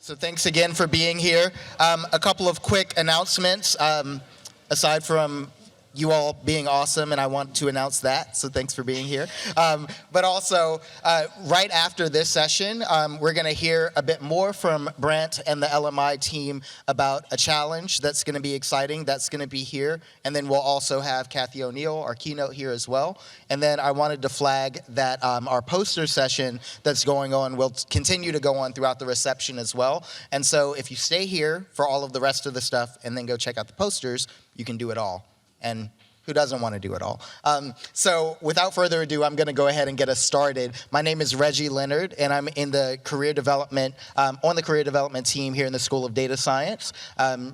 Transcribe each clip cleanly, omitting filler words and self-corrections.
So thanks again for being here. A couple of quick announcements. Aside from you all being awesome, and I want to announce that, so thanks for being here. But also, right after this session, we're going to hear a bit more from Brant and the LMI team about a challenge that's going to be exciting, that's going to be here, and then we'll also have Kathy O'Neill, our keynote, here as well. And then I wanted to flag that our poster session that's going on will continue to go on throughout the reception as well. And so if you stay here for all of the rest of the stuff and then go check out the posters, you can do it all. And who doesn't want to do it all? So without further ado, I'm going to go ahead and get us started. My name is Reggie Leonard, and I'm in the career development, on the career development team here in the School of Data Science.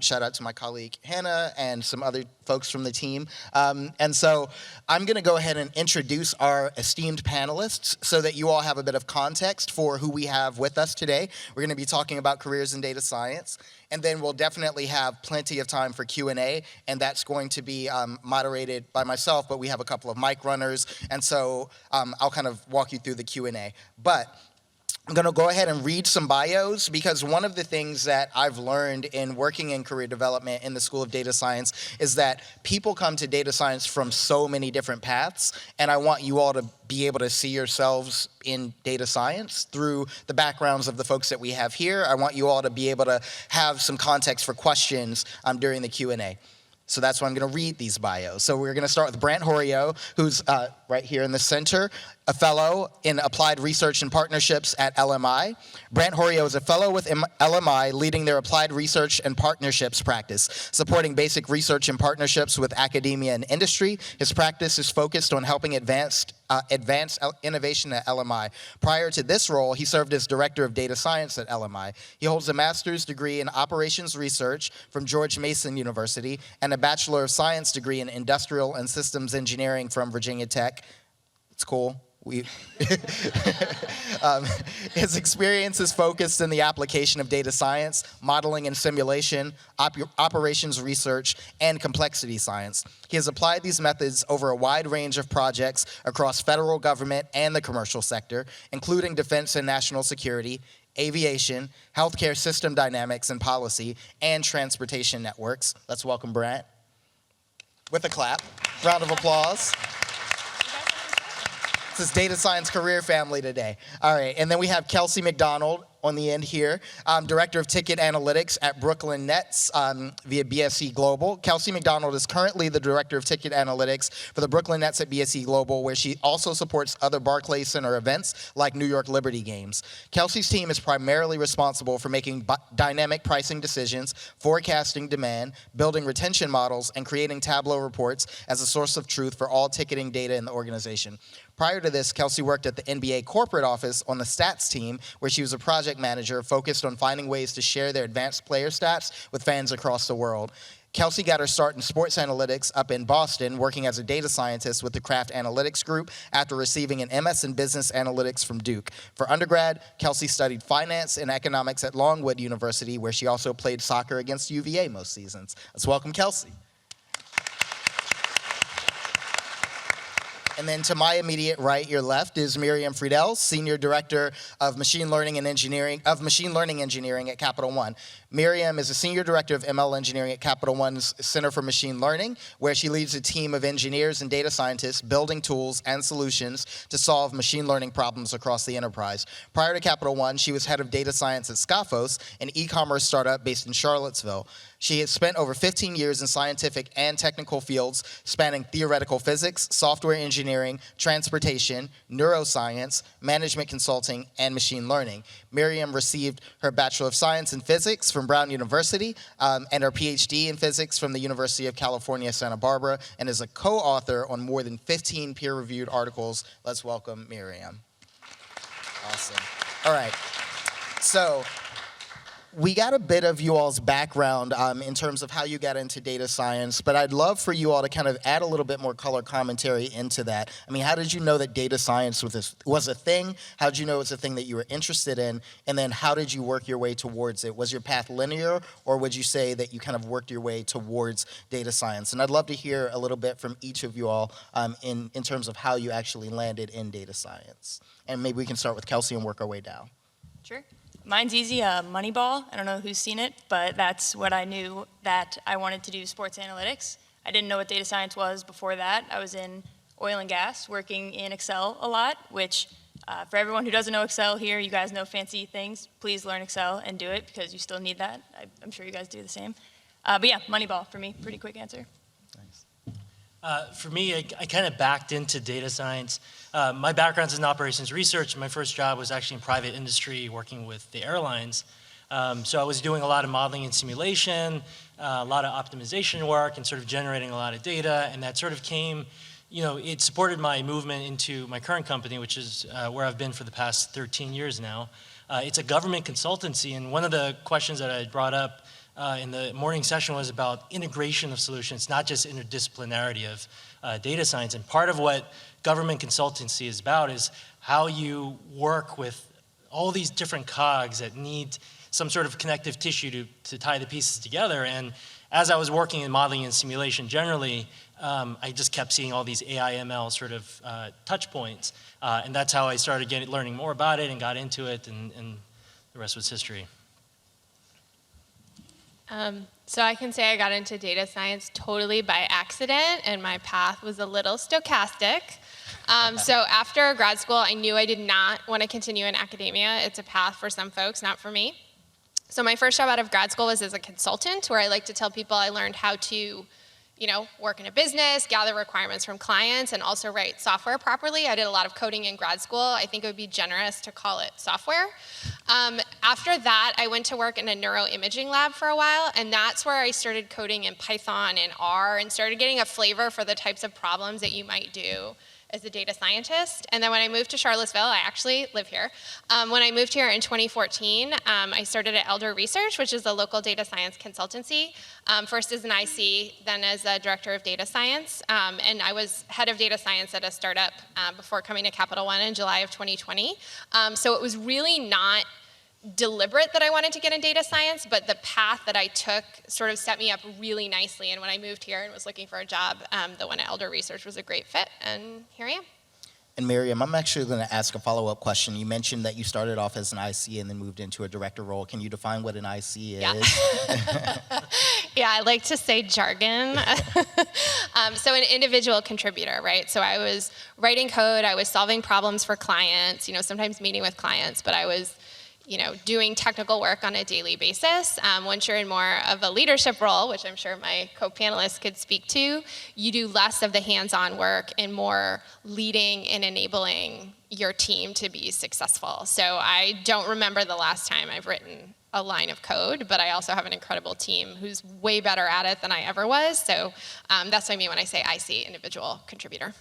Shout out to my colleague Hannah and some other folks from the team. And so I'm going to go ahead and introduce our esteemed panelists so that you all have a bit of context for who we have with us today. We're going to be talking about careers in data science. And then we'll definitely have plenty of time for Q&A, and that's going to be moderated by myself, but we have a couple of mic runners, and so I'll kind of walk you through the Q&A. But I'm going to go ahead and read some bios, because one of the things that I've learned in working in career development in the School of Data Science is that people come to data science from so many different paths, and I want you all to be able to see yourselves in data science through the backgrounds of the folks that we have here. I want you all to be able to have some context for questions during the Q&A. So that's why I'm going to read these bios. So we're going to start with Brant Horiot, who's right here in the center, a fellow in applied research and partnerships at LMI. Brant Horiot is a fellow with LMI, leading their applied research and partnerships practice, supporting basic research and partnerships with academia and industry. His practice is focused on helping advance innovation at LMI. Prior to this role, he served as director of data science at LMI. He holds a master's degree in operations research from George Mason University and a bachelor of science degree in industrial and systems engineering from Virginia Tech. It's cool. His experience is focused in the application of data science, modeling and simulation, operations research, and complexity science. He has applied these methods over a wide range of projects across federal government and the commercial sector, including defense and national security, aviation, healthcare system dynamics and policy, and transportation networks. Let's welcome Brant with a clap. Round of applause. This is Data Science Career Family today. All right, and then we have Kelsey McDonald on the end here, Director of Ticket Analytics at Brooklyn Nets via BSC Global. Kelsey McDonald is currently the Director of Ticket Analytics for the Brooklyn Nets at BSC Global, where she also supports other Barclays Center events like New York Liberty games. Kelsey's team is primarily responsible for making dynamic pricing decisions, forecasting demand, building retention models, and creating Tableau reports as a source of truth for all ticketing data in the organization. Prior to this, Kelsey worked at the NBA corporate office on the stats team, where she was a project manager focused on finding ways to share their advanced player stats with fans across the world. Kelsey got her start in sports analytics up in Boston, working as a data scientist with the Kraft Analytics Group after receiving an MS in Business Analytics from Duke. For undergrad, Kelsey studied finance and economics at Longwood University, where she also played soccer against UVA most seasons. Let's welcome Kelsey. And then to my immediate right, your left, is Miriam Friedel, Senior Director of Machine Learning Engineering at Capital One. Miriam is a Senior Director of ML Engineering at Capital One's Center for Machine Learning, where she leads a team of engineers and data scientists building tools and solutions to solve machine learning problems across the enterprise. Prior to Capital One, she was head of data science at Scophos, an e-commerce startup based in Charlottesville. She has spent over 15 years in scientific and technical fields spanning theoretical physics, software engineering, transportation, neuroscience, management consulting, and machine learning. Miriam received her Bachelor of Science in Physics from Brown University and her PhD in Physics from the University of California, Santa Barbara, and is a co-author on more than 15 peer-reviewed articles. Let's welcome Miriam. Awesome. All right. So we got a bit of you all's background in terms of how you got into data science, but I'd love for you all to kind of add a little bit more color commentary into that. I mean, how did you know that data science was a thing? How did you know it was a thing that you were interested in? And then how did you work your way towards it? Was your path linear, or would you say that you kind of worked your way towards data science? And I'd love to hear a little bit from each of you all in terms of how you actually landed in data science. And maybe we can start with Kelsey and work our way down. Sure. Mine's easy, Moneyball. I don't know who's seen it, but that's what I knew that I wanted to do, sports analytics. I didn't know what data science was before that. I was in oil and gas, working in Excel a lot, which for everyone who doesn't know Excel here, you guys know fancy things. Please learn Excel and do it because you still need that. I'm sure you guys do the same. But yeah, Moneyball for me, pretty quick answer. For me, I kind of backed into data science. My background's in operations research. My first job was actually in private industry working with the airlines. So I was doing a lot of modeling and simulation, a lot of optimization work, and sort of generating a lot of data. And that sort of came, it supported my movement into my current company, which is where I've been for the past 13 years now. It's a government consultancy, and one of the questions that I brought up in the morning session was about integration of solutions, not just interdisciplinarity of data science. And part of what government consultancy is about is how you work with all these different cogs that need some sort of connective tissue to tie the pieces together. And as I was working in modeling and simulation generally, I just kept seeing all these AI ML sort of touch points. And that's how I started learning more about it and got into it, and the rest was history. So I can say I got into data science totally by accident, and my path was a little stochastic. So after grad school, I knew I did not want to continue in academia. It's a path for some folks, not for me. So my first job out of grad school was as a consultant, where I like to tell people I learned how to work in a business, gather requirements from clients, and also write software properly. I did a lot of coding in grad school. I think it would be generous to call it software. After that, I went to work in a neuroimaging lab for a while, and that's where I started coding in Python and R and started getting a flavor for the types of problems that you might do as a data scientist. And then when I moved to Charlottesville, I actually live here. When I moved here in 2014, I started at Elder Research, which is a local data science consultancy. First as an IC, then as a director of data science. And I was head of data science at a startup before coming to Capital One in July of 2020. So it was really not deliberate that I wanted to get in data science, but the path that I took sort of set me up really nicely. And when I moved here and was looking for a job, the one at Elder Research was a great fit, and here I am. And Miriam, I'm actually going to ask a follow-up question. You mentioned that you started off as an IC and then moved into a director role. Can you define what an IC is? Yeah, I like to say jargon. So an individual contributor, right? So I was writing code, I was solving problems for clients, sometimes meeting with clients, but I was doing technical work on a daily basis. Once you're in more of a leadership role, which I'm sure my co-panelists could speak to, you do less of the hands-on work and more leading and enabling your team to be successful. So I don't remember the last time I've written a line of code, but I also have an incredible team who's way better at it than I ever was. So that's what I mean when I say IC, individual contributor.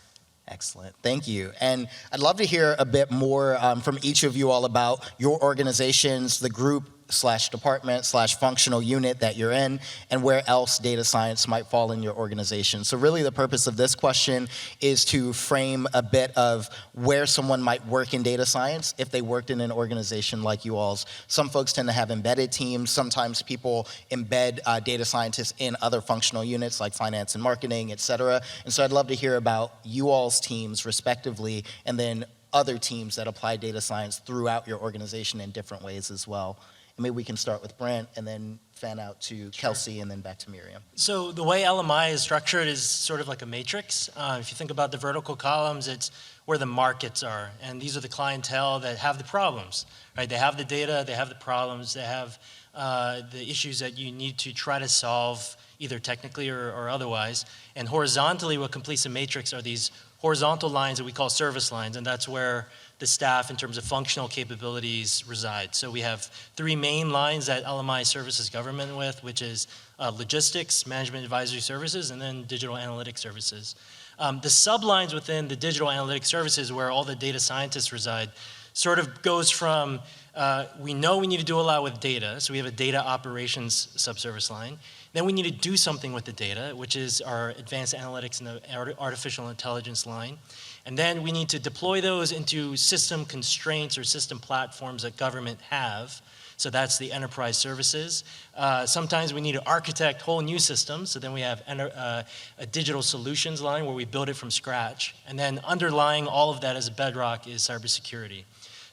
Excellent, thank you. And I'd love to hear a bit more from each of you all about your organizations, the group / department / functional unit that you're in, and where else data science might fall in your organization. So really the purpose of this question is to frame a bit of where someone might work in data science if they worked in an organization like you all's. Some folks tend to have embedded teams. Sometimes people embed data scientists in other functional units like finance and marketing, et cetera. And so I'd love to hear about you all's teams respectively, and then other teams that apply data science throughout your organization in different ways as well. Maybe we can start with Brent and then fan out to Kelsey and then back to Miriam. So the way LMI is structured is sort of like a matrix. If you think about the vertical columns, it's where the markets are. And these are the clientele that have the problems, right? They have the data, they have the problems, they have the issues that you need to try to solve either technically or otherwise. And horizontally, what completes the matrix are these horizontal lines that we call service lines, and that's where the staff in terms of functional capabilities reside. So we have 3 main lines that LMI services government with, which is logistics, management advisory services, and then digital analytics services. The sublines within the digital analytics services, where all the data scientists reside, sort of goes from, we know we need to do a lot with data, so we have a data operations subservice line. Then we need to do something with the data, which is our advanced analytics and the artificial intelligence line. And then we need to deploy those into system constraints or system platforms that government have. So that's the enterprise services. Sometimes we need to architect whole new systems. So then we have a digital solutions line where we build it from scratch. And then underlying all of that as a bedrock is cybersecurity.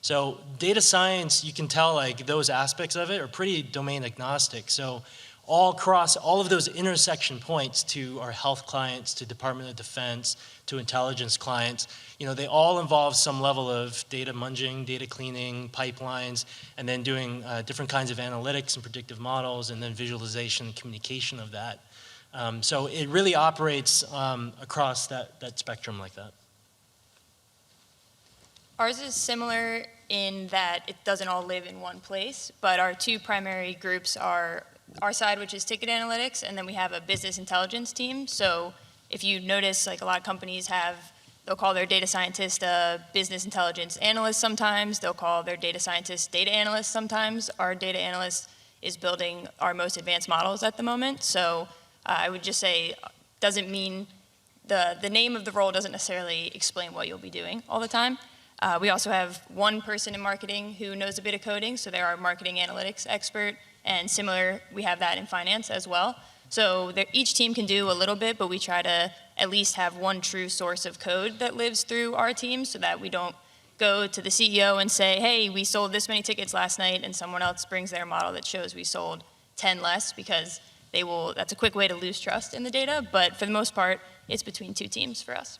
So data science, you can tell like those aspects of it are pretty domain agnostic. So all across all of those intersection points to our health clients, to Department of Defense, to intelligence clients, they all involve some level of data munging, data cleaning, pipelines, and then doing different kinds of analytics and predictive models, and then visualization and communication of that. So it really operates across that spectrum like that. Ours is similar in that it doesn't all live in one place, but our two primary groups are our side, which is ticket analytics, and then we have a business intelligence team. So if you notice, like a lot of companies they'll call their data scientist a business intelligence analyst sometimes. They'll call their data scientist data analyst sometimes. Our data analyst is building our most advanced models at the moment. So I would just say, doesn't mean the name of the role doesn't necessarily explain what you'll be doing all the time. We also have one person in marketing who knows a bit of coding, so they're our marketing analytics expert. And similar, we have that in finance as well. So each team can do a little bit, but we try to at least have one true source of code that lives through our team so that we don't go to the CEO and say, hey, we sold this many tickets last night, and someone else brings their model that shows we sold 10 less, because that's a quick way to lose trust in the data. But for the most part, it's between two teams for us.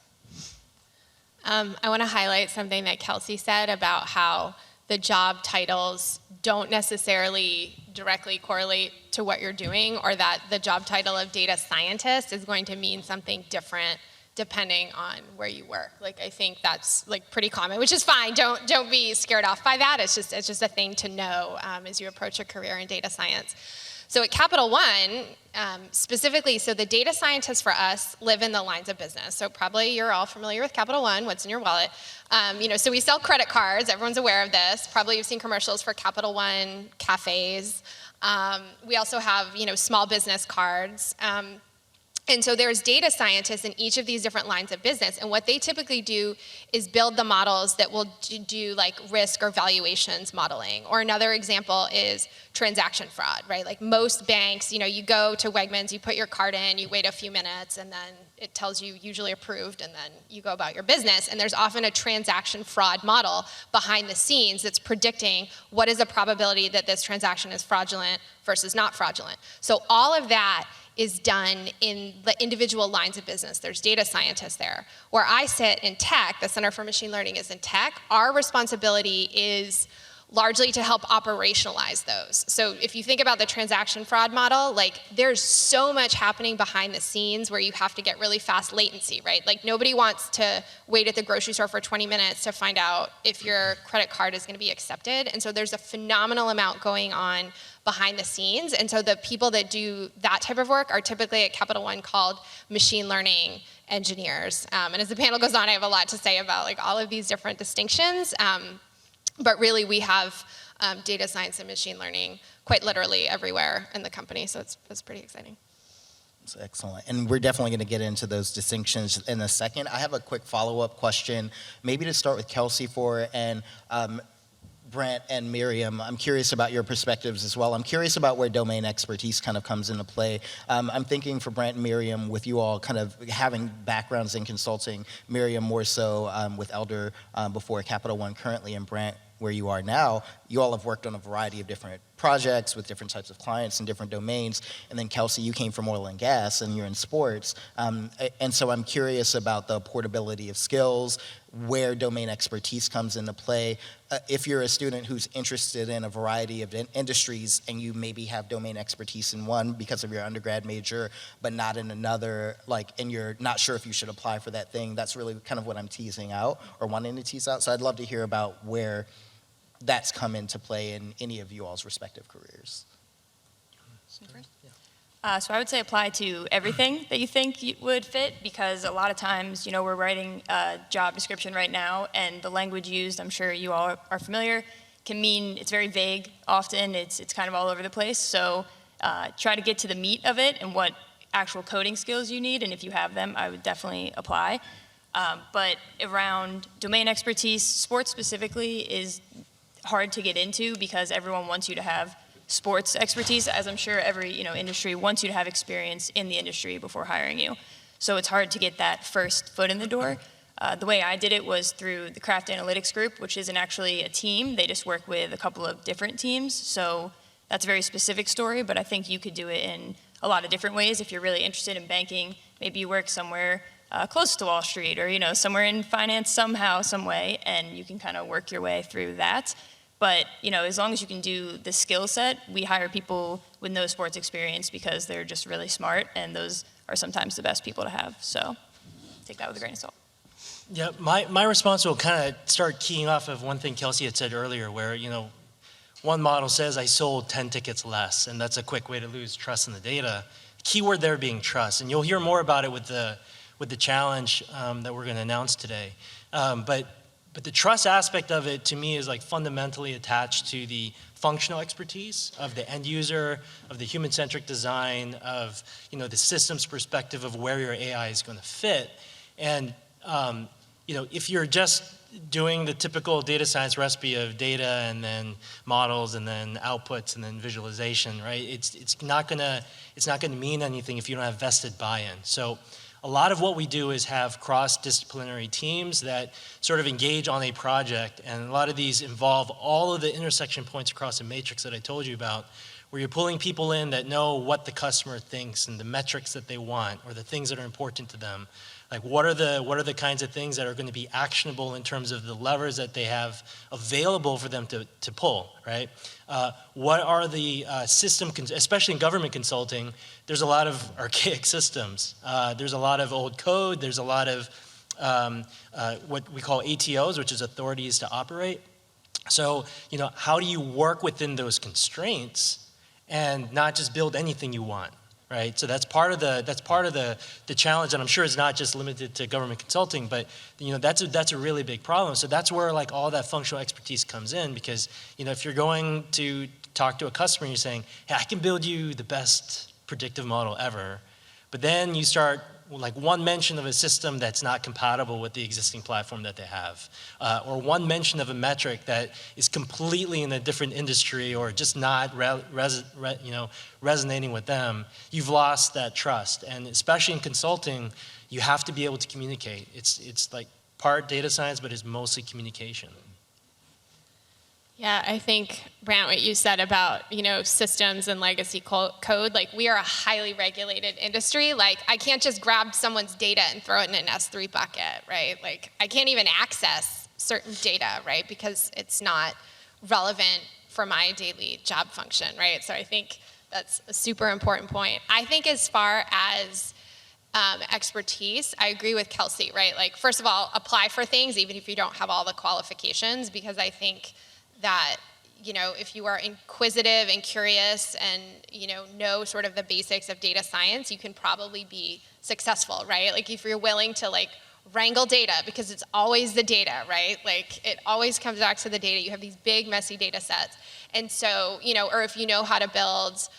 I want to highlight something that Kelsey said about how the job titles don't necessarily directly correlate to what you're doing, or that the job title of data scientist is going to mean something different depending on where you work. Like, I think that's like pretty common, which is fine. Don't be scared off by that. It's just a thing to know as you approach a career in data science. So at Capital One, specifically, so the data scientists for us live in the lines of business. So probably you're all familiar with Capital One, what's in your wallet. So we sell credit cards, everyone's aware of this. Probably you've seen commercials for Capital One cafes. We also have, small business cards. And so there's data scientists in each of these different lines of business, and what they typically do is build the models that will do like risk or valuations modeling. Or another example is transaction fraud, right? Like most banks, you go to Wegmans, you put your card in, you wait a few minutes, and then it tells you usually approved, and then you go about your business. And there's often a transaction fraud model behind the scenes that's predicting what is the probability that this transaction is fraudulent versus not fraudulent. So all of that is done in the individual lines of business. There's data scientists there. Where I sit in tech, the Center for Machine Learning is in tech, our responsibility is largely to help operationalize those. So if you think about the transaction fraud model, like there's so much happening behind the scenes where you have to get really fast latency, right? Like nobody wants to wait at the grocery store for 20 minutes to find out if your credit card is gonna be accepted. And so there's a phenomenal amount going on behind the scenes. And so the people that do that type of work are typically at Capital One called machine learning engineers. And as the panel goes on, I have a lot to say about like all of these different distinctions. But really, we have data science and machine learning quite literally everywhere in the company, so it's pretty exciting. That's excellent. And we're definitely going to get into those distinctions in a second. I have a quick follow-up question, maybe to start with Kelsey and Brent and Miriam. I'm curious about your perspectives as well. I'm curious about where domain expertise kind of comes into play. I'm thinking for Brent and Miriam, with you all kind of having backgrounds in consulting, Miriam more so with Elder before Capital One currently, and Brent where you are now, you all have worked on a variety of different projects with different types of clients and different domains. And then Kelsey, you came from oil and gas and you're in sports. And so I'm curious about the portability of skills, where domain expertise comes into play. If you're a student who's interested in a variety of industries and you maybe have domain expertise in one because of your undergrad major, but not in another, and you're not sure if you should apply for that thing, that's really kind of what I'm teasing out or wanting to tease out. So I'd love to hear about where that's come into play in any of you all's respective careers. So I would say apply to everything that you think would fit, because a lot of times, we're writing a job description right now, and the language used, I'm sure you all are familiar, can mean it's very vague. Often it's kind of all over the place. So try to get to the meat of it and what actual coding skills you need, and if you have them, I would definitely apply. But around domain expertise, sports specifically is hard to get into because everyone wants you to have sports expertise, as I'm sure every industry wants you to have experience in the industry before hiring you. So it's hard to get that first foot in the door. The way I did it was through the Craft Analytics Group, which isn't actually a team. They just work with a couple of different teams. So that's a very specific story, but I think you could do it in a lot of different ways. If you're really interested in banking, maybe you work somewhere close to Wall Street, or somewhere in finance somehow, some way, and you can kind of work your way through that. But as long as you can do the skill set, we hire people with no sports experience because they're just really smart, and those are sometimes the best people to have. So take that with a grain of salt. Yeah, my response will kind of start keying off of one thing Kelsey had said earlier, where one model says I sold 10 tickets less, and that's a quick way to lose trust in the data. Keyword there being trust, and you'll hear more about it with the challenge that we're going to announce today. But the trust aspect of it, to me, is like fundamentally attached to the functional expertise of the end user, of the human-centric design, of the systems perspective of where your AI is going to fit. And if you're just doing the typical data science recipe of data and then models and then outputs and then visualization, right? It's not gonna mean anything if you don't have vested buy-in. So a lot of what we do is have cross-disciplinary teams that sort of engage on a project, and a lot of these involve all of the intersection points across the matrix that I told you about, where you're pulling people in that know what the customer thinks and the metrics that they want or the things that are important to them. Like what are the kinds of things that are going to be actionable in terms of the levers that they have available for them to pull, right? What are the especially in government consulting, there's a lot of archaic systems. There's a lot of old code. There's a lot of what we call ATOs, which is authorities to operate. So, how do you work within those constraints and not just build anything you want? Right, so that's part of the challenge, and I'm sure it's not just limited to government consulting, but that's a really big problem. So that's where like all that functional expertise comes in, because if you're going to talk to a customer and you're saying, hey, I can build you the best predictive model ever, but then you start like one mention of a system that's not compatible with the existing platform that they have, or one mention of a metric that is completely in a different industry or just not resonating with them, you've lost that trust. And especially in consulting, you have to be able to communicate. It's like part data science, but it's mostly communication. Yeah, I think, Brant, what you said about, systems and legacy code, like we are a highly regulated industry. Like I can't just grab someone's data and throw it in an S3 bucket, right? Like I can't even access certain data, right? Because it's not relevant for my daily job function, right? So I think that's a super important point. I think as far as expertise, I agree with Kelsey, right? Like first of all, apply for things even if you don't have all the qualifications, because I think that, if you are inquisitive and curious and, know sort of the basics of data science, you can probably be successful, right? Like if you're willing to like wrangle data, because it's always the data, right? Like it always comes back to the data. You have these big, messy data sets. And so, or if you know how to build,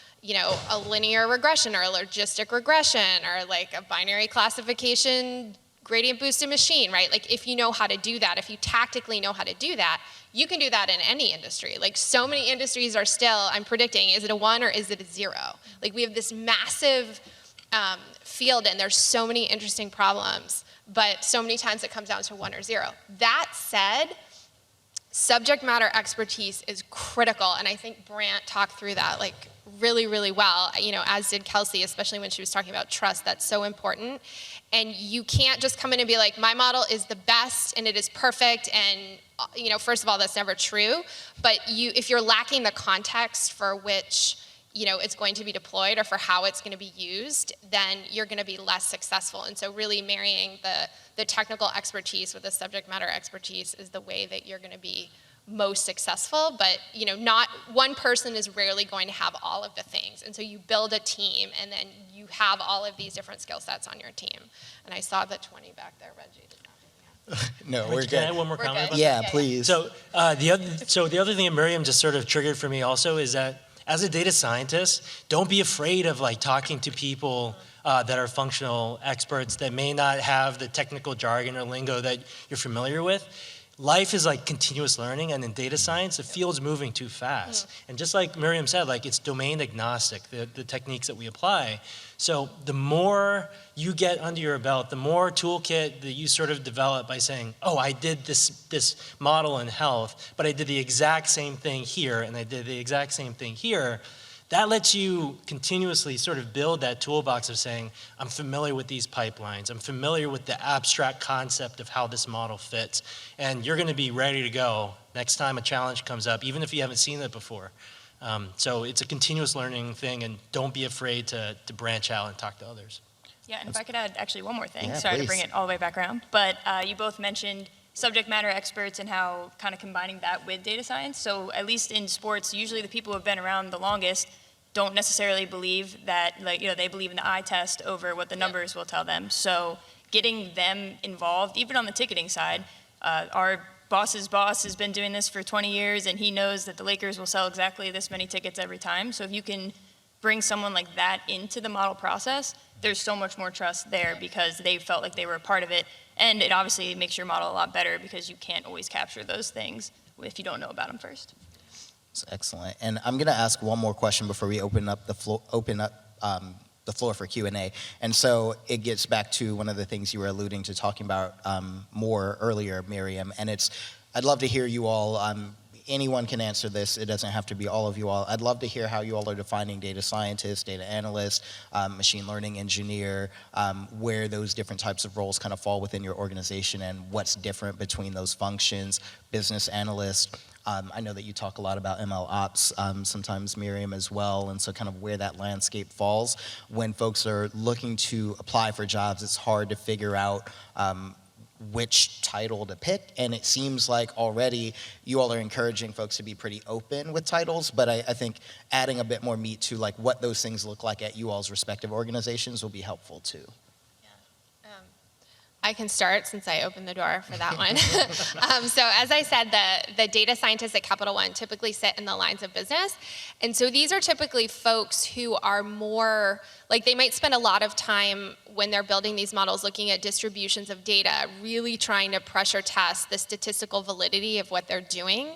a linear regression or a logistic regression or like a binary classification gradient boosted machine, right? Like if you know how to do that, if you tactically know how to do that, you can do that in any industry. Like so many industries are still, I'm predicting, is it a 1 or is it a 0? Like we have this massive field and there's so many interesting problems, but so many times it comes down to 1 or 0. That said, subject matter expertise is critical, and I think Brant talked through that like really, really well, as did Kelsey, especially when she was talking about trust. That's so important. And you can't just come in and be like, my model is the best and it is perfect, and first of all, that's never true. But if you're lacking the context for which it's going to be deployed or for how it's going to be used, then you're going to be less successful. And so really marrying the technical expertise with the subject matter expertise is the way that you're going to be most successful. But not one person is rarely going to have all of the things. And so you build a team, and then you have all of these different skill sets on your team. And I saw the 20 back there, Reggie. No, we're good. Can I add one more comment about that? Yeah, please. So the other thing that Miriam just sort of triggered for me also is that as a data scientist, don't be afraid of like talking to people that are functional experts that may not have the technical jargon or lingo that you're familiar with. life is like continuous learning, and in data science, the field's moving too fast. And just like Miriam said, like it's domain agnostic, the techniques that we apply. So the more you get under your belt, the more toolkit that you sort of develop by saying, oh, I did this model in health, but I did the exact same thing here, and I did the exact same thing here. That lets you continuously sort of build that toolbox of saying, I'm familiar with these pipelines, I'm familiar with the abstract concept of how this model fits, and you're gonna be ready to go next time a challenge comes up, even if you haven't seen it before. So it's a continuous learning thing, and don't be afraid to branch out and talk to others. Yeah, and if I could add actually one more thing, Yeah, sorry please. to bring it all the way back around, but you both mentioned subject matter experts and how kind of combining that with data science. So at least in sports, usually the people who have been around the longest don't necessarily believe that, like, they believe in the eye test over what the numbers will tell them. So getting them involved, even on the ticketing side, our boss's boss has been doing this for 20 years, and he knows that the Lakers will sell exactly this many tickets every time. So if you can bring someone like that into the model process, there's so much more trust there because they felt like they were a part of it. And it obviously makes your model a lot better because you can't always capture those things if you don't know about them first. That's excellent. And I'm going to ask one more question before we open up the floor for Q&A. And so it gets back to one of the things you were alluding to talking about more earlier, Miriam. And I'd love to hear you all. Anyone can answer this. It doesn't have to be all of you all. I'd love to hear how you all are defining data scientist, data analyst, machine learning engineer, where those different types of roles kind of fall within your organization and what's different between those functions, business analyst. I know that you talk a lot about ML ops, sometimes Miriam as well, and so kind of where that landscape falls. When folks are looking to apply for jobs, it's hard to figure out which title to pick, and it seems like already you all are encouraging folks to be pretty open with titles, but I think adding a bit more meat to like what those things look like at you all's respective organizations will be helpful too. I can start since I opened the door for that one. So as I said, the data scientists at Capital One typically sit in the lines of business. And so these are typically folks who are more, like they might spend a lot of time when they're building these models looking at distributions of data, really trying to pressure test the statistical validity of what they're doing.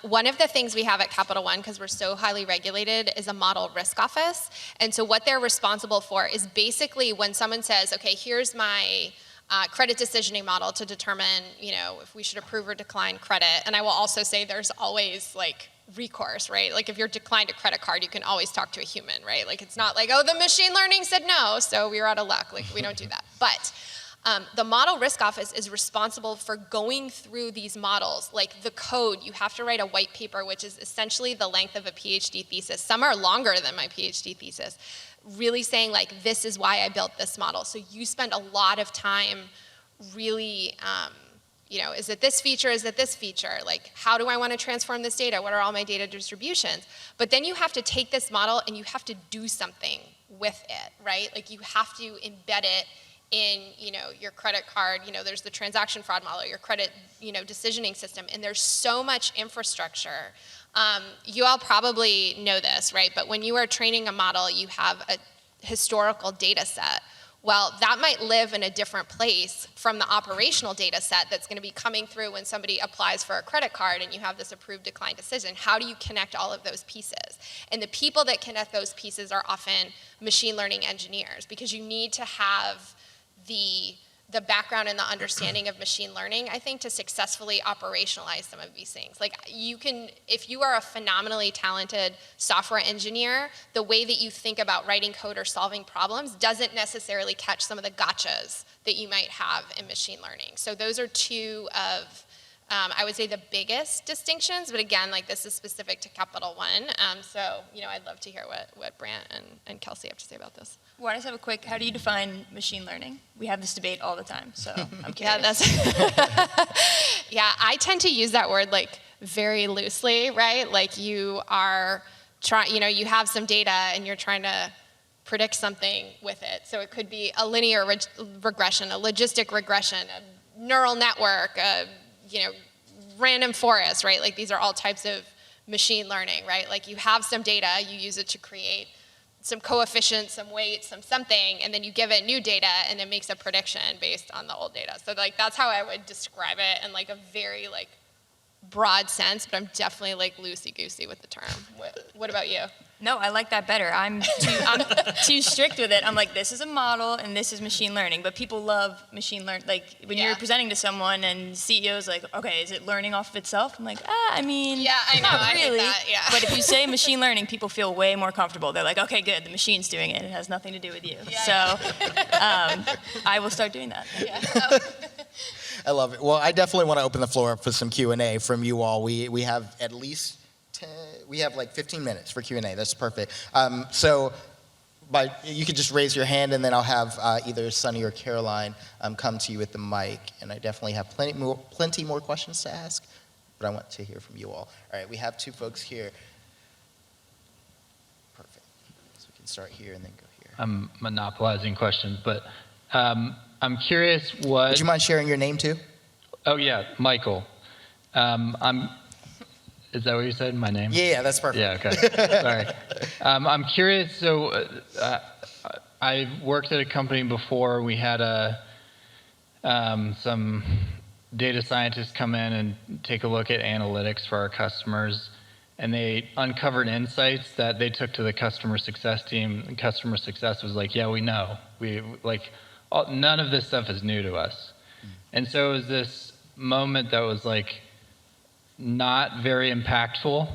One of the things we have at Capital One, because we're so highly regulated, is a model risk office. And so what they're responsible for is basically when someone says, okay, here's my credit decisioning model to determine, if we should approve or decline credit. And I will also say there's always like recourse, right? Like if you're declined a credit card, you can always talk to a human, right? Like it's not like, oh, the machine learning said no, so we were out of luck. Like we don't do that. But the model risk office is responsible for going through these models, like the code. You have to write a white paper, which is essentially the length of a PhD thesis. Some are longer than my PhD thesis. Really saying like, this is why I built this model. So you spend a lot of time really, is it this feature, is it this feature? Like, how do I want to transform this data? What are all my data distributions? But then you have to take this model and you have to do something with it, right? Like you have to embed it in, your credit card, there's the transaction fraud model, your credit, decisioning system, and there's so much infrastructure. You all probably know this, right? But when you are training a model, you have a historical data set. Well, that might live in a different place from the operational data set that's going to be coming through when somebody applies for a credit card and you have this approved decline decision. How do you connect all of those pieces? And the people that connect those pieces are often machine learning engineers, because you need to have the background and the understanding of machine learning, I think, to successfully operationalize some of these things. Like if you are a phenomenally talented software engineer, the way that you think about writing code or solving problems doesn't necessarily catch some of the gotchas that you might have in machine learning. So those are two of, I would say, the biggest distinctions, but again, like this is specific to Capital One. So, I'd love to hear what Brant and Kelsey have to say about this. Well, I just have a quick, how do you define machine learning? We have this debate all the time, so I'm Yeah, curious. Yeah, I tend to use that word like very loosely, right? Like you are trying, you have some data and you're trying to predict something with it. So it could be a linear regression, a logistic regression, a neural network, random forest, right? Like these are all types of machine learning, right? Like you have some data, you use it to create some coefficients, some weights, some something, and then you give it new data, and it makes a prediction based on the old data. So like that's how I would describe it in like a very like broad sense, but I'm definitely like loosey-goosey with the term. What about you? No, I like that better. I'm too strict with it. I'm like, this is a model and this is machine learning. But people love machine learning. Like when Yeah. you're presenting to someone and CEO's like, okay, is it learning off of itself? I'm like, I mean, Yeah, I know, not I hate really. that, yeah. But if you say machine learning, people feel way more comfortable. They're like, okay, good, the machine's doing it. It has nothing to do with you. Yeah. So I will start doing that. Yeah. I love it. Well, I definitely want to open the floor up for some Q&A from you all. We have at least 10, we have like 15 minutes for Q&A. That's perfect. So you could just raise your hand, and then I'll have either Sunny or Caroline come to you with the mic. And I definitely have plenty more questions to ask, but I want to hear from you all. All right, we have two folks here. Perfect. So we can start here and then go here. I'm monopolizing questions, but I'm curious what. Would you mind sharing your name too? Oh yeah, Michael. Is that what you said? My name? Yeah, that's perfect. Yeah. Okay. Sorry. I'm curious. So I worked at a company before. We had some data scientists come in and take a look at analytics for our customers, and they uncovered insights that they took to the customer success team. And customer success was like, "Yeah, we know. None of this stuff is new to us." And so it was this moment that was like not very impactful.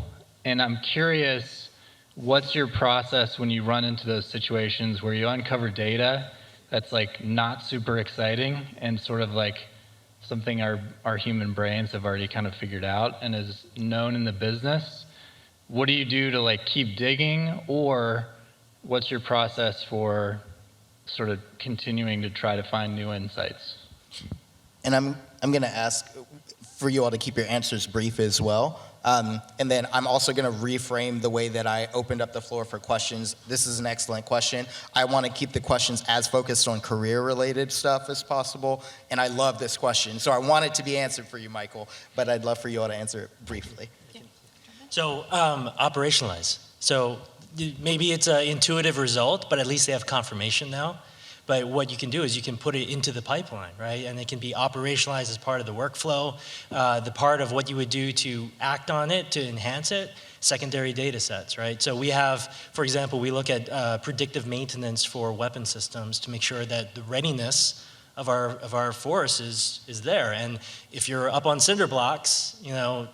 And I'm curious, what's your process when you run into those situations where you uncover data that's like not super exciting and sort of like something our human brains have already kind of figured out and is known in the business? What do you do to like keep digging, or what's your process for sort of continuing to try to find new insights? And I'm going to ask for you all to keep your answers brief as well. And then I'm also going to reframe the way that I opened up the floor for questions. This is an excellent question. I want to keep the questions as focused on career-related stuff as possible. And I love this question. So I want it to be answered for you, Michael, but I'd love for you all to answer it briefly. So operationalize. So maybe it's an intuitive result, but at least they have confirmation now. But what you can do is you can put it into the pipeline, right? And it can be operationalized as part of the workflow, the part of what you would do to act on it, to enhance it, secondary data sets, right? So we have, for example, we look at predictive maintenance for weapon systems to make sure that the readiness of our force is there. And if you're up on cinder blocks,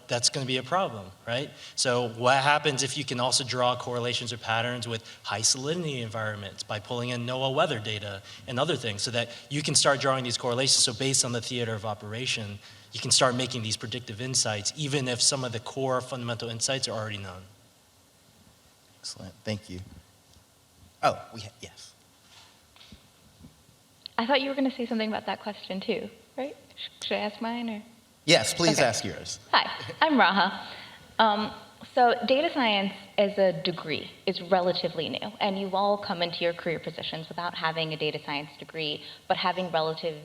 that's going to be a problem, right? So what happens if you can also draw correlations or patterns with high salinity environments by pulling in NOAA weather data and other things, so that you can start drawing these correlations. So based on the theater of operation, you can start making these predictive insights, even if some of the core fundamental insights are already known. Excellent. Thank you. Oh, yes. I thought you were going to say something about that question too, right? Should I ask mine or? Yes, please Okay. ask yours. Hi, I'm Raha. So data science as a degree is relatively new, and you've all come into your career positions without having a data science degree, but having relevant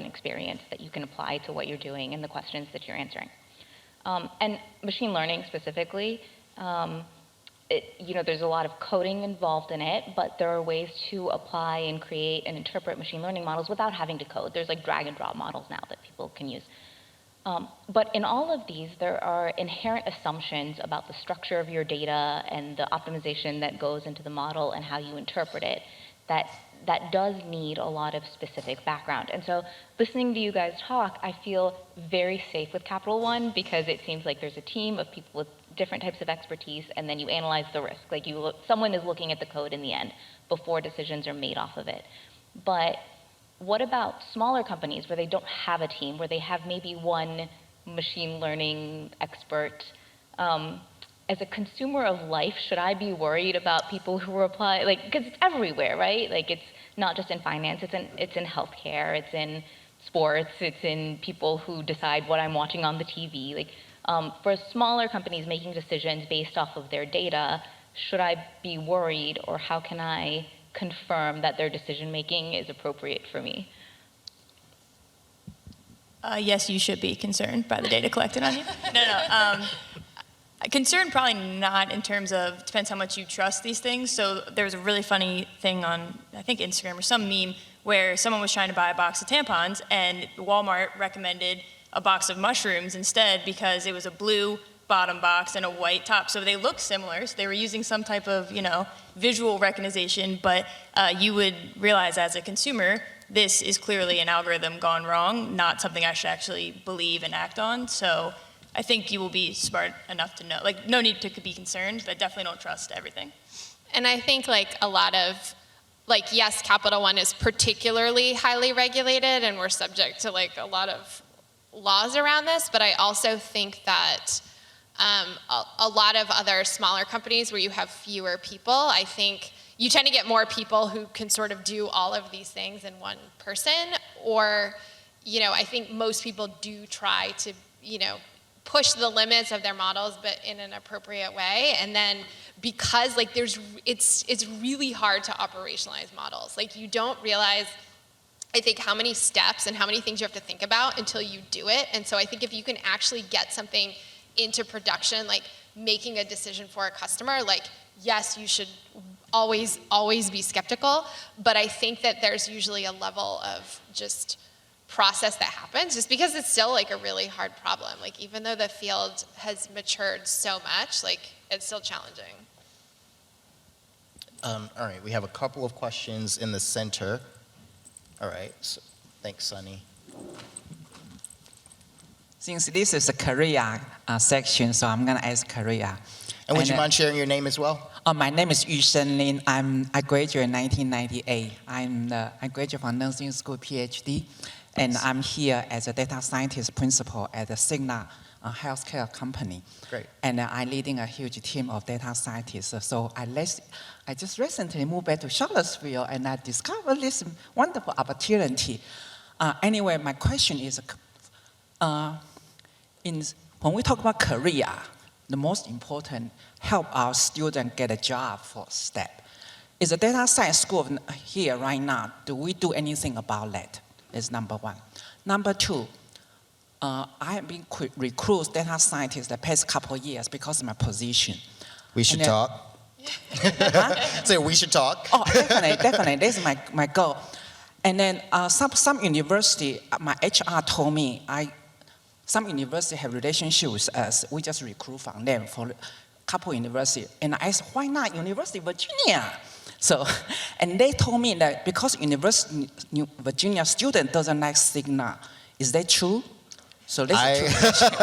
experience that you can apply to what you're doing and the questions that you're answering. And machine learning specifically, there's a lot of coding involved in it, but there are ways to apply and create and interpret machine learning models without having to code. There's like drag and drop models now that people can use. But in all of these, there are inherent assumptions about the structure of your data and the optimization that goes into the model and how you interpret it that does need a lot of specific background. And so listening to you guys talk, I feel very safe with Capital One because it seems like there's a team of people with different types of expertise, and then you analyze the risk. Like someone is looking at the code in the end before decisions are made off of it. But what about smaller companies where they don't have a team, where they have maybe one machine learning expert? As a consumer of life, should I be worried about people who apply, because it's everywhere, right? Like it's not just in finance, it's in healthcare, it's in sports, it's in people who decide what I'm watching on the TV. For smaller companies making decisions based off of their data, should I be worried, or how can I confirm that their decision making is appropriate for me? Yes, you should be concerned by the data collected on you. No. Concerned, probably not in terms of, depends how much you trust these things. So there was a really funny thing on, I think, Instagram or some meme where someone was trying to buy a box of tampons and Walmart recommended a box of mushrooms instead because it was a blue bottom box and a white top. So they looked similar. So they were using some type of, visual recognition, but you would realize as a consumer, this is clearly an algorithm gone wrong, not something I should actually believe and act on. So I think you will be smart enough to know, no need to be concerned, but definitely don't trust everything. And I think a lot of, yes, Capital One is particularly highly regulated and we're subject to a lot of laws around this, but I also think that a lot of other smaller companies where you have fewer people, I think you tend to get more people who can sort of do all of these things in one person, or, I think most people do try to, push the limits of their models, but in an appropriate way. And then because it's really hard to operationalize models. You don't realize, I think, how many steps and how many things you have to think about until you do it. And so I think if you can actually get something into production, making a decision for a customer, yes, you should always be skeptical, but I think that there's usually a level of just process that happens just because it's still a really hard problem. Even though the field has matured so much, it's still challenging. All right, we have a couple of questions in the center. All right, so, thanks, Sunny. Since this is a Korea section, so I'm going to ask Korea. And would you mind sharing your name as well? My name is Yu Shen Lin. I graduated in 1998. I graduated from nursing school PhD, and I'm here as a data scientist principal at the Cigna healthcare company. Great. And I'm leading a huge team of data scientists. So I just recently moved back to Charlottesville, and I discovered this wonderful opportunity. Anyway, my question is, when we talk about Korea, the most important, help our students get a job for STEP. Is the data science school here right now, do we do anything about that? Is number one. Number two, I have been recruiting data scientists the past couple of years because of my position. We should And then- talk. Huh? So we should talk. Oh, definitely. This is my goal. And then some university, my HR told me, some university have relationship with us. We just recruit from them for a couple university. And I asked, why not University of Virginia? So, and they told me that because University of Virginia student doesn't like Cigna. Is that true? So this is true.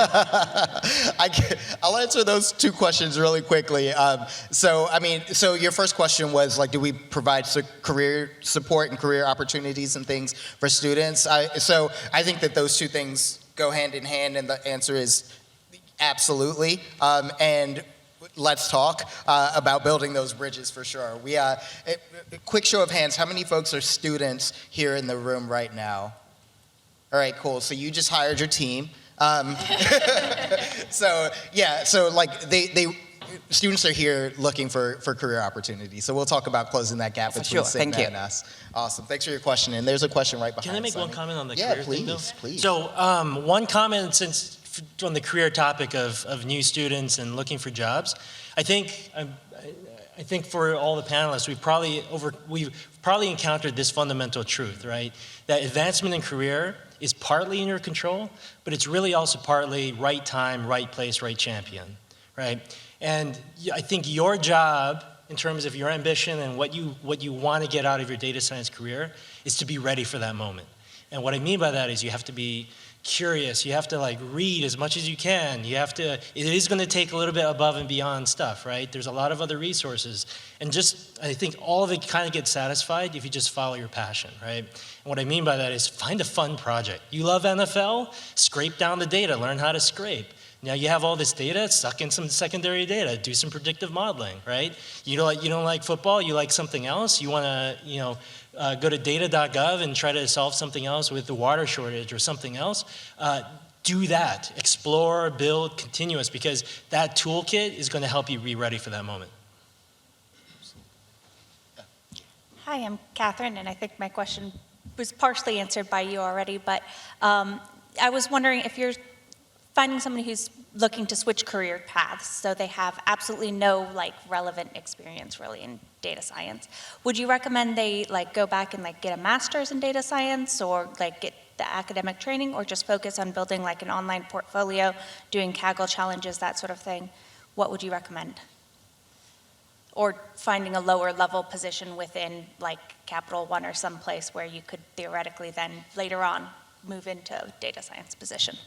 I'll answer those two questions really quickly. So your first question was do we provide career support and career opportunities and things for students? So I think that those two things go hand in hand, and the answer is absolutely. And let's talk about building those bridges for sure. A quick show of hands, how many folks are students here in the room right now? All right, cool. So you just hired your team. Students are here looking for career opportunities. So we'll talk about closing that gap between Cigna and us. Awesome. Thanks for your question. And there's a question right behind. Can I make Sunny. one comment on the Yeah, career thing, Bill? please. So one comment on the career topic of new students and looking for jobs. I think for all the panelists, we've probably encountered this fundamental truth, right? That advancement in career is partly in your control, but it's really also partly right time, right place, right champion, right? And I think your job, in terms of your ambition and what you want to get out of your data science career, is to be ready for that moment. And what I mean by that is you have to be curious. You have to read as much as you can. It is going to take a little bit above and beyond stuff, right? There's a lot of other resources. And I think all of it kind of gets satisfied if you just follow your passion, right? And what I mean by that is find a fun project. You love NFL? Scrape down the data, learn how to scrape. Now you have all this data, suck in some secondary data, do some predictive modeling, right? You don't like football, you like something else, you want to, go to data.gov and try to solve something else with the water shortage or something else. Do that, explore, build, continuous, because that toolkit is going to help you be ready for that moment. Hi, I'm Catherine, and I think my question was partially answered by you already, but I was wondering if you're finding somebody who's looking to switch career paths, so they have absolutely no like relevant experience really in data science. Would you recommend they like go back and like get a master's in data science or like get the academic training, or just focus on building like an online portfolio, doing Kaggle challenges, that sort of thing? What would you recommend? Or finding a lower level position within like Capital One or someplace where you could theoretically then later on move into a data science position?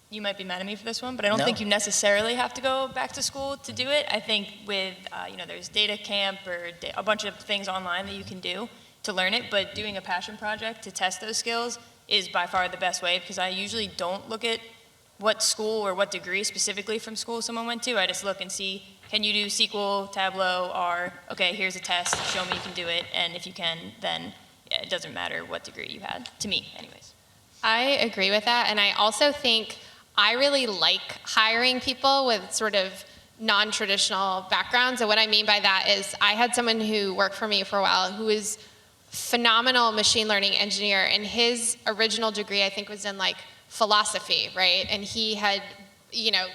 You might be mad at me for this one, but I don't No. think you necessarily have to go back to school to do it. I think with, there's Data Camp or a bunch of things online that you can do to learn it, but doing a passion project to test those skills is by far the best way, because I usually don't look at what school or what degree specifically from school someone went to. I just look and see, can you do SQL, Tableau, R? Okay, here's a test, show me you can do it, and if you can, then yeah, it doesn't matter what degree you had, to me anyways. I agree with that, and I also think I really like hiring people with sort of non-traditional backgrounds. And what I mean by that is I had someone who worked for me for a while who was phenomenal machine learning engineer, and his original degree I think was in like philosophy, right? And he had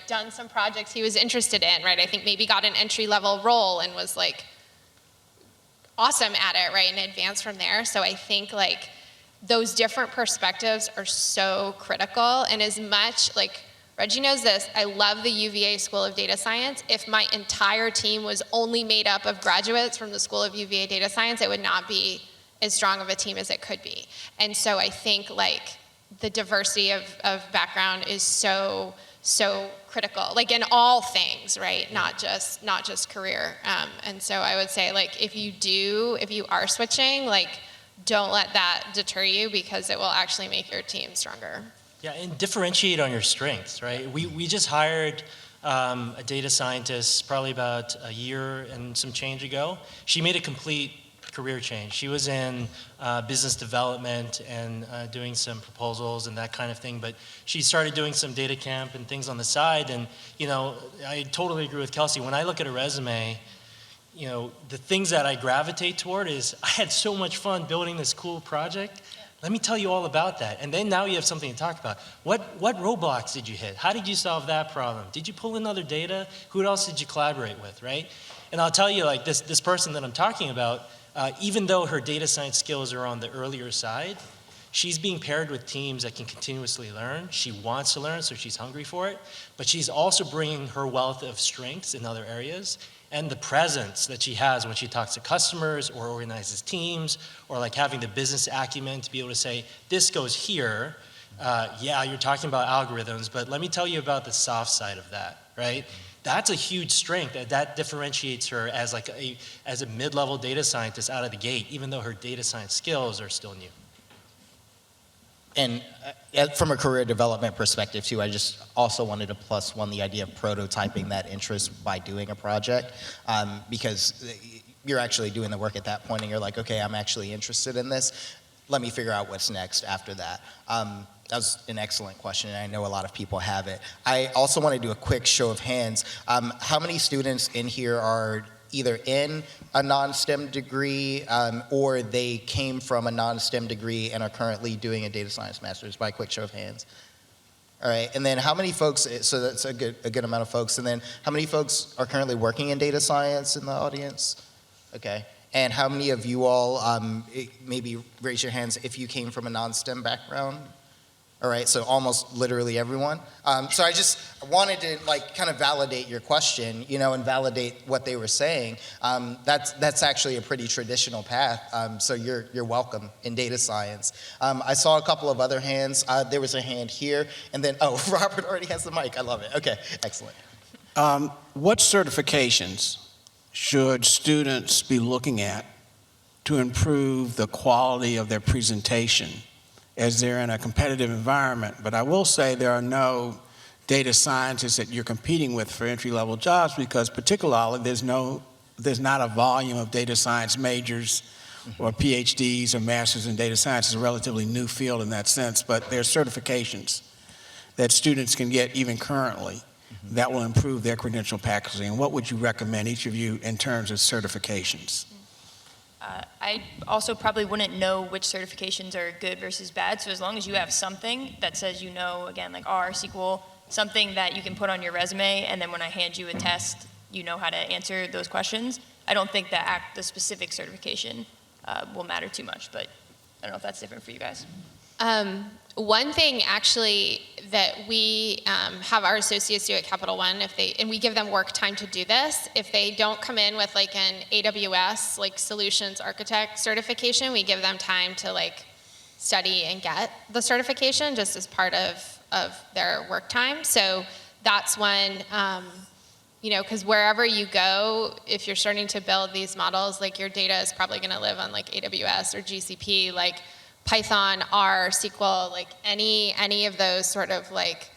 done some projects he was interested in, right? I think maybe got an entry-level role and was like awesome at it, right? And advanced from there. So I think like those different perspectives are so critical. And as much, like Reggie knows this, I love the UVA School of Data Science. If my entire team was only made up of graduates from the School of UVA Data Science, it would not be as strong of a team as it could be. And so I think like the diversity of background is so critical, like in all things, right? Not just career. And so I would say like if you are switching, like don't let that deter you, because it will actually make your team stronger. Yeah, and differentiate on your strengths, right? We just hired a data scientist probably about a year and some change ago. She made a complete career change. She was in business development and doing some proposals and that kind of thing, but she started doing some data camp and things on the side. And I totally agree with Kelsey. When I look at a resume, the things that I gravitate toward is I had so much fun building this cool project. Let me tell you all about that. And then now you have something to talk about. What roadblocks did you hit? How did you solve that problem? Did you pull in other data? Who else did you collaborate with, right? And I'll tell you, like this person that I'm talking about, even though her data science skills are on the earlier side, she's being paired with teams that can continuously learn. She wants to learn, so she's hungry for it. But she's also bringing her wealth of strengths in other areas, and the presence that she has when she talks to customers or organizes teams, or like having the business acumen to be able to say, this goes here. Yeah, you're talking about algorithms, but let me tell you about the soft side of that, right? That's a huge strength that differentiates her as a mid-level data scientist out of the gate, even though her data science skills are still new. And from a career development perspective too, I just also wanted to plus one the idea of prototyping that interest by doing a project, because you're actually doing the work at that point and you're like, okay, I'm actually interested in this. Let me figure out what's next after that. That was an excellent question, and I know a lot of people have it. I also want to do a quick show of hands. How many students in here are either in a non-STEM degree or they came from a non-STEM degree and are currently doing a data science master's, by a quick show of hands? All right, and then how many folks, so that's a good amount of folks, and then how many folks are currently working in data science in the audience? Okay, and how many of you all, maybe raise your hands if you came from a non-STEM background? All right, so almost literally everyone. So I just wanted to kind of validate your question, and validate what they were saying. That's actually a pretty traditional path. So you're welcome in data science. I saw a couple of other hands. There was a hand here, and then Robert already has the mic. I love it. Okay, excellent. What certifications should students be looking at to improve the quality of their presentation as they're in a competitive environment? But I will say there are no data scientists that you're competing with for entry-level jobs, because particularly there's not a volume of data science majors or PhDs or masters in data science. It's a relatively new field in that sense, but there are certifications that students can get even currently that will improve their credential packaging. And what would you recommend, each of you, in terms of certifications? I also probably wouldn't know which certifications are good versus bad. So as long as you have something that says you know, again, like R, SQL, something that you can put on your resume, and then when I hand you a test, you know how to answer those questions, I don't think the specific certification will matter too much. But I don't know if that's different for you guys. One thing actually that we have our associates do at Capital One, and we give them work time to do this, if they don't come in with like an AWS like solutions architect certification, we give them time to like study and get the certification just as part of their work time. So that's when, because wherever you go, if you're starting to build these models, like your data is probably going to live on like AWS or GCP, like Python, R, SQL, like any of those sort of like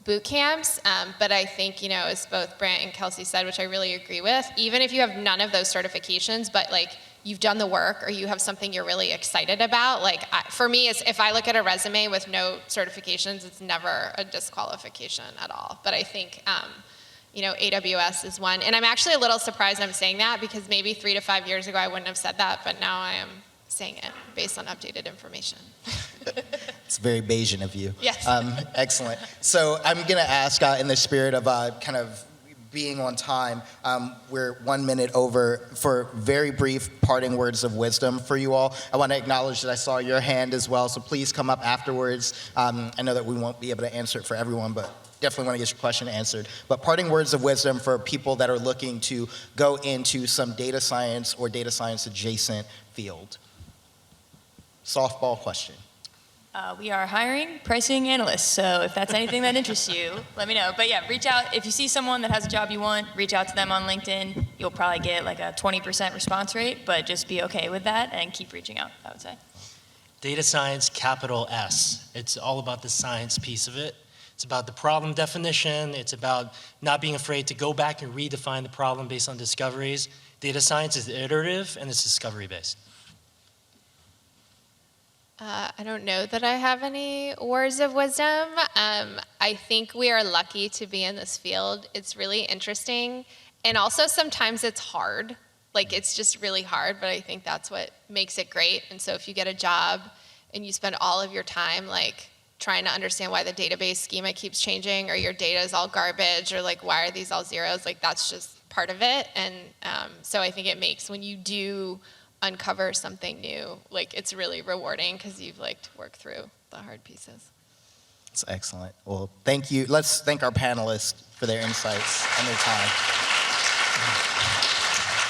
boot camps. But I think, as both Brant and Kelsey said, which I really agree with, even if you have none of those certifications, but like you've done the work or you have something you're really excited about, like for me, if I look at a resume with no certifications, it's never a disqualification at all. But I think, AWS is one. And I'm actually a little surprised I'm saying that because maybe 3 to 5 years ago I wouldn't have said that, but now I am saying it based on updated information. It's very Bayesian of you. Yes. Excellent. So I'm going to ask, in the spirit of kind of being on time, we're 1 minute over for very brief parting words of wisdom for you all. I want to acknowledge that I saw your hand as well, so please come up afterwards. I know that we won't be able to answer it for everyone, but definitely want to get your question answered. But parting words of wisdom for people that are looking to go into some data science or data science adjacent field. Softball question. We are hiring pricing analysts, so if that's anything that interests you, let me know. But yeah, reach out. If you see someone that has a job you want, reach out to them on LinkedIn. You'll probably get like a 20% response rate, but just be okay with that and keep reaching out, I would say. Data science, capital S. It's all about the science piece of it. It's about the problem definition. It's about not being afraid to go back and redefine the problem based on discoveries. Data science is iterative and it's discovery-based. I don't know that I have any words of wisdom. I think we are lucky to be in this field. It's really interesting. And also sometimes it's hard. Like it's just really hard, but I think that's what makes it great. And so if you get a job and you spend all of your time like trying to understand why the database schema keeps changing or your data is all garbage or like why are these all zeros, like that's just part of it. And so I think it makes when you do uncover something new, like it's really rewarding because you've like worked through the hard pieces. That's excellent. Well, thank you. Let's thank our panelists for their insights and their time.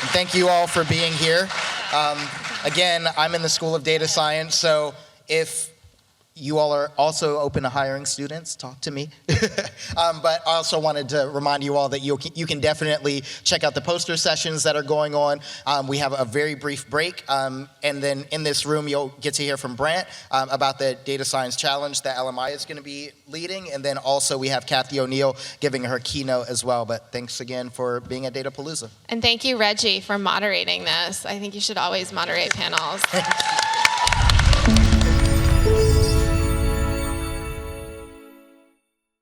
And thank you all for being here. Again, I'm in the School of Data Science, so if you all are also open to hiring students, talk to me. But I also wanted to remind you all that you can definitely check out the poster sessions that are going on. We have a very brief break, and then in this room you'll get to hear from Brant about the Data Science Challenge that LMI is going to be leading, and then also we have Kathy O'Neill giving her keynote as well. But thanks again for being at Datapalooza. And thank you, Reggie, for moderating this. I think you should always moderate panels.